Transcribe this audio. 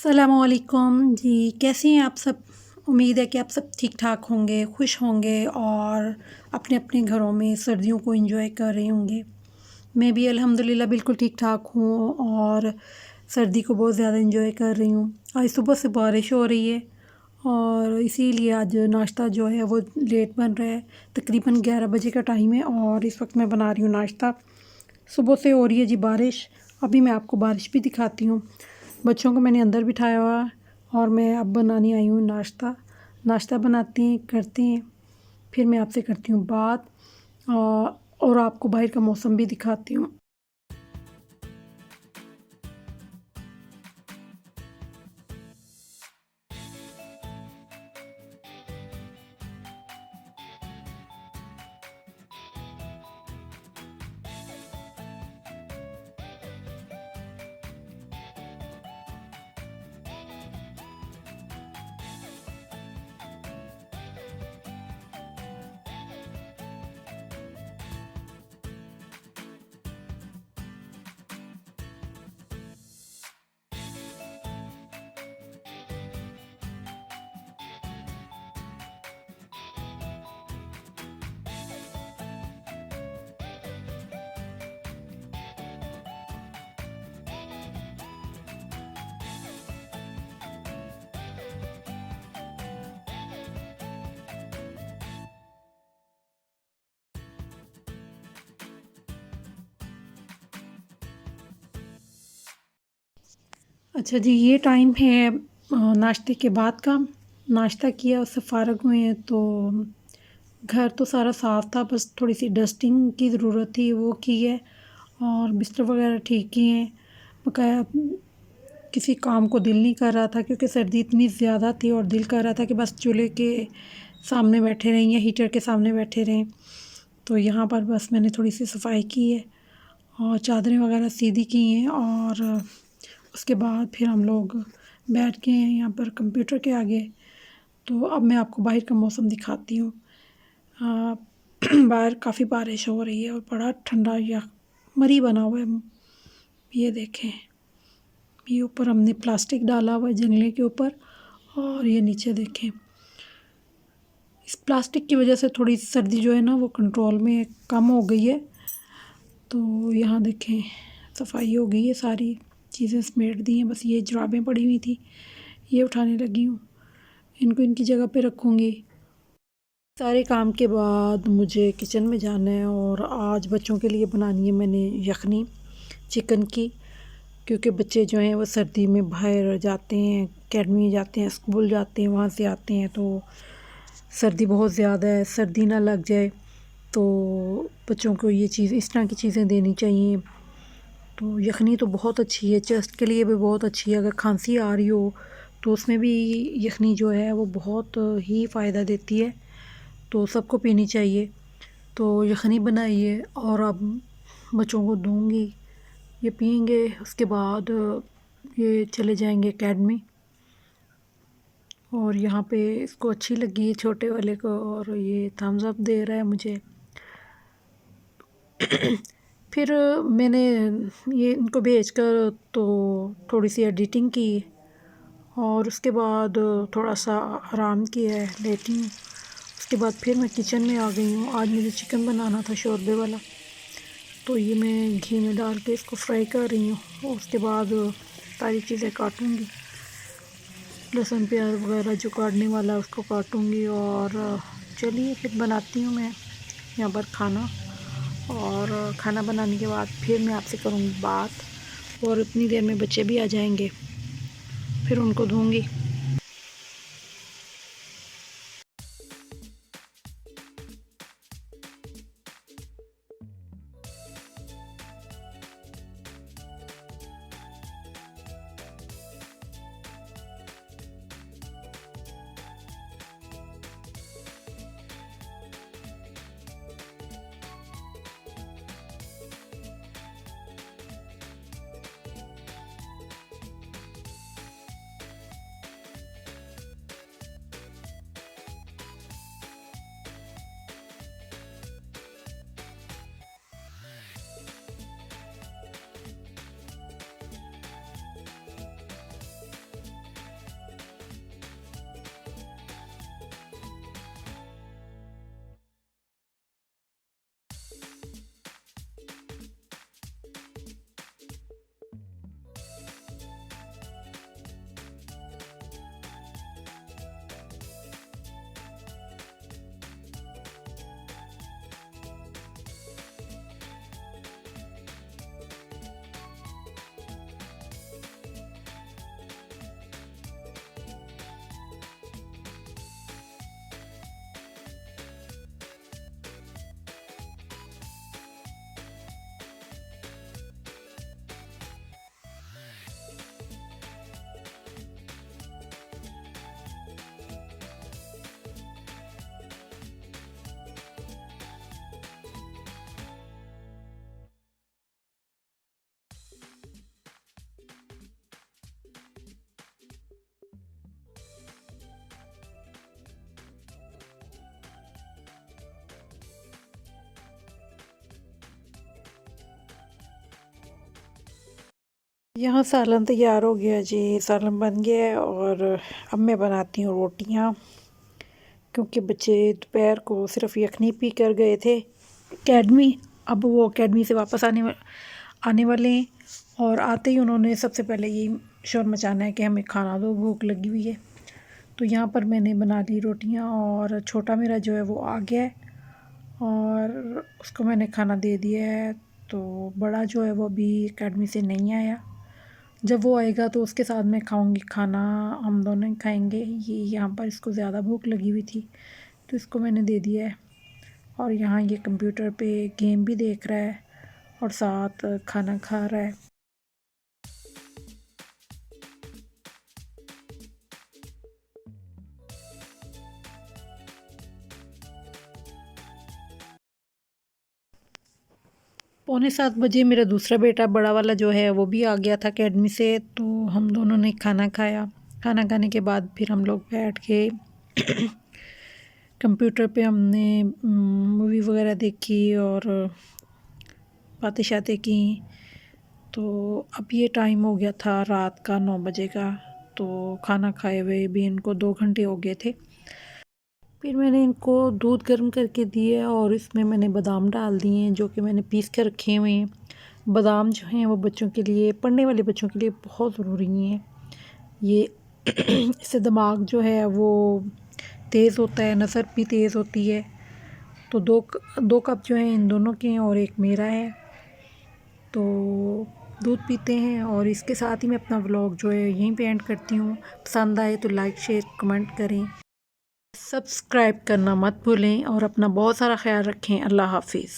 अस्सलामुअलैकुम जी, कैसी हैं आप सब। उम्मीद है कि आप सब ठीक ठाक होंगे, खुश होंगे और अपने अपने घरों में सर्दियों को एंजॉय कर रहे होंगे। मैं भी अल्हम्दुलिल्लाह बिल्कुल ठीक ठाक हूँ और सर्दी को बहुत ज़्यादा एंजॉय कर रही हूँ। आज सुबह से बारिश हो रही है और इसीलिए आज नाश्ता जो है वो लेट बन रहा है। तकरीबन 11 बजे का टाइम है और इस वक्त मैं बना रही हूँ नाश्ता। सुबह से हो रही है जी बारिश। अभी मैं आपको बारिश भी दिखाती हूँ। बच्चों को मैंने अंदर बिठाया हुआ है और मैं अब बनाने आई हूँ नाश्ता। नाश्ता बनाते हैं, करते हैं, फिर मैं आपसे करती हूँ बात और आपको बाहर का मौसम भी दिखाती हूँ। अच्छा जी, ये टाइम है नाश्ते के बाद का। नाश्ता किया, उससे फ़ारग हुए हैं तो घर तो सारा साफ़ था, बस थोड़ी सी डस्टिंग की ज़रूरत थी, वो की है और बिस्तर वगैरह ठीक किए हैं। बकाया किसी काम को दिल नहीं कर रहा था क्योंकि सर्दी इतनी ज़्यादा थी और दिल कर रहा था कि बस चूल्हे के सामने बैठे रहें या हीटर के सामने बैठे रहें। तो यहाँ पर बस मैंने थोड़ी सी सफाई की है और चादरें वगैरह सीधी की हैं और उसके बाद फिर हम लोग बैठ गए हैं यहाँ पर कंप्यूटर के आगे। तो अब मैं आपको बाहर का मौसम दिखाती हूँ। बाहर काफ़ी बारिश हो रही है और बड़ा ठंडा या मरी बना हुआ है। ये देखें, ये ऊपर हमने प्लास्टिक डाला हुआ है जंगले के ऊपर और ये नीचे देखें। इस प्लास्टिक की वजह से थोड़ी सर्दी जो है ना वो कंट्रोल में कम हो गई है। तो यहाँ देखें सफाई हो गई है, सारी चीज़ें समेट दी हैं, बस ये जुराबें पड़ी हुई थी, ये उठाने लगी हूँ, इनको इनकी जगह पे रखूँगी। सारे काम के बाद मुझे किचन में जाना है और आज बच्चों के लिए बनानी है मैंने यखनी चिकन की, क्योंकि बच्चे जो हैं वो सर्दी में बाहर जाते हैं, अकेडमी जाते हैं, स्कूल जाते हैं, वहाँ से आते हैं तो सर्दी बहुत ज़्यादा है, सर्दी ना लग जाए तो बच्चों को ये चीज़ इस तरह की चीज़ें देनी चाहिए। तो यखनी तो बहुत अच्छी है, चेस्ट के लिए भी बहुत अच्छी है। अगर खांसी आ रही हो तो उसमें भी यखनी जो है वो बहुत ही फ़ायदा देती है, तो सबको पीनी चाहिए। तो यखनी बनाई है और अब बच्चों को दूंगी, ये पियेंगे, उसके बाद ये चले जाएंगे एकेडमी। और यहाँ पे इसको अच्छी लगी है छोटे वाले को और ये थम्स अप दे रहा है मुझे। फिर मैंने ये इनको भेज कर तो थोड़ी सी एडिटिंग की और उसके बाद थोड़ा सा आराम किया है, लेटी हूँ। उसके बाद फिर मैं किचन में आ गई हूँ। आज मुझे चिकन बनाना था शोरबे वाला, तो ये मैं घी में डाल के इसको फ्राई कर रही हूँ और उसके बाद सारी चीज़ें काटूँगी, लहसुन प्याज वगैरह जो काटने वाला है उसको काटूँगी। और चलिए फिर बनाती हूँ मैं यहाँ पर खाना और खाना बनाने के बाद फिर मैं आपसे करूँगी बात और इतनी देर में बच्चे भी आ जाएंगे, फिर उनको दूँगी। यहाँ सालन तैयार हो गया जी, सालन बन गया है और अब मैं बनाती हूँ रोटियाँ, क्योंकि बच्चे दोपहर को सिर्फ यखनी पी कर गए थे अकेडमी। अब वो अकेडमी से वापस आने वाले हैं और आते ही उन्होंने सबसे पहले यही शोर मचाना है कि हमें खाना दो, भूख लगी हुई है। तो यहाँ पर मैंने बना ली रोटियाँ और छोटा मेरा जो है वो आ गया है और उसको मैंने खाना दे दिया है। तो बड़ा जो है वो अभी अकेडमी से नहीं आया, जब वो आएगा तो उसके साथ मैं खाऊंगी खाना, हम दोनों ही खाएंगे। ये यहाँ पर इसको ज़्यादा भूख लगी हुई थी तो इसको मैंने दे दिया है और यहाँ ये कंप्यूटर पे गेम भी देख रहा है और साथ खाना खा रहा है। पौने 7 बजे मेरा दूसरा बेटा बड़ा वाला जो है वो भी आ गया था अकेडमी से, तो हम दोनों ने खाना खाया। खाना खाने के बाद फिर हम लोग बैठ के कंप्यूटर पे हमने मूवी वगैरह देखी और बातें शातें की। तो अब ये टाइम हो गया था रात का 9 बजे का, तो खाना खाए हुए भी इनको 2 घंटे हो गए थे। फिर मैंने इनको दूध गर्म करके दिया और इसमें मैंने बादाम डाल दिए हैं जो कि मैंने पीस कर रखे हुए हैं। बादाम जो हैं वो बच्चों के लिए, पढ़ने वाले बच्चों के लिए बहुत ज़रूरी हैं। ये इससे दिमाग जो है वो तेज़ होता है, नज़र भी तेज़ होती है। तो दो कप जो हैं इन दोनों के हैं और एक मेरा है। तो दूध पीते हैं और इसके साथ ही मैं अपना व्लॉग जो है यहीं पे एंड करती हूँ। पसंद आए तो लाइक शेयर कमेंट करें, सब्सक्राइब करना मत भूलें और अपना बहुत सारा ख्याल रखें। अल्लाह हाफिज़।